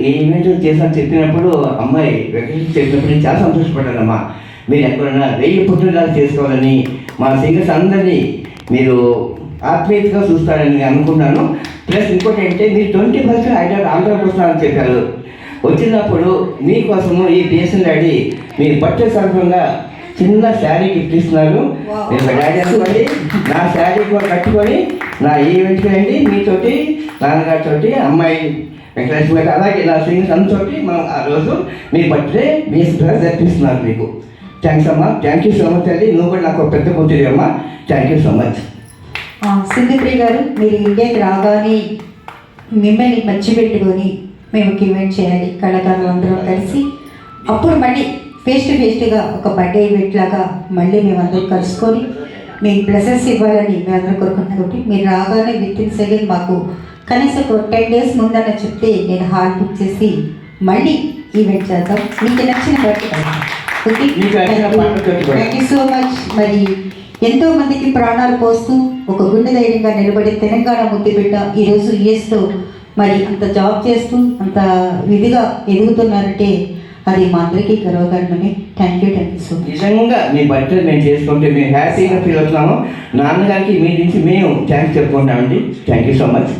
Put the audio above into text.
ఈ ఈవెంట్ చేసాను చెప్పినప్పుడు అమ్మాయి వెంకటేశ్వర చెప్పినప్పుడు నేను చాలా సంతోషపడ్డానమ్మా. మీరు ఎక్కడన్నా 1000 పుట్టినరోజు చేసుకోవాలని మా సింగర్స్ అందరినీ మీరు ఆత్మీయతగా చూస్తారని అనుకున్నాను. ప్లస్ ఇంకోటి ఏంటంటే మీరు 21st హైదరాబాద్ ఆంధ్రాకి వస్తున్నారని చెప్పారు. వచ్చినప్పుడు మీకోసము ఈ బిఎస్ఎన్ డాడీ మీరు బర్త్డే సందర్భంగా చిన్న శారీ గిఫ్ట్ ఇస్తున్నారు. మీరు మా డాడీ అనుకోండి, నా శారీ కూడా కట్టుకొని నా ఈవెంట్కి రండి. మీతోటి నాన్నగారితో అమ్మాయి వెంకటేశ్వర గారు అలాగే నా సింగర్స్ అందరితోటి మనం ఆ రోజు మీ బర్త్డే బిఎస్ఎన్ గారు జరిపిస్తున్నారు. మీకు థ్యాంక్స్ అమ్మా. థ్యాంక్ యూ సో మచ్ అండి. నువ్వు కూడా నాకు పెద్ద కూతురి అమ్మా. Thank you so much. Sindhupriya గారు, మీరు ఇండియాకి రాగానే మిమ్మల్ని మర్చిపెట్టుకొని మేము ఈవెంట్ చేయాలి కళాకారులు అందరం కలిసి. అప్పుడు మళ్ళీ ఫేస్ టు ఫేస్గా ఒక బర్త్డే ఈవెంట్ లాగా మళ్ళీ మేమందరం కలుసుకొని మీకు బ్లెసెస్ ఇవ్వాలని మేమందరం కోరుకుంటున్నాం. కాబట్టి మీరు రాగానే విత్ ఇన్ సెకండ్ మాకు కనీసం ఒక 10 days ముందన్న చెప్తే నేను హాల్ బుక్ చేసి మళ్ళీ ఈవెంట్ చేద్దాం. మీకు నచ్చిన birthday. Thank you so much. మరి ఎంతో మందికి ప్రాణాలు పోస్తూ ఒక గుండె ధైర్యంగా నిలబడి తెలంగాణ ముద్దుబిడ్డ ఈరోజు యుఎస్లో మరి అంత జాబ్ చేస్తూ అంత విధిగా ఎదుగుతున్నారంటే అది మా అందరికీ గర్వకారణమే. Thank you so much. నిజంగా మీ బర్త్డే మేము చేసుకుంటే మేము హ్యాపీగా ఫీల్ అవుతున్నాము. నాన్నగారికి మీ నుంచి మేము థ్యాంక్స్ చెప్పుకుంటామండి. Thank you so much.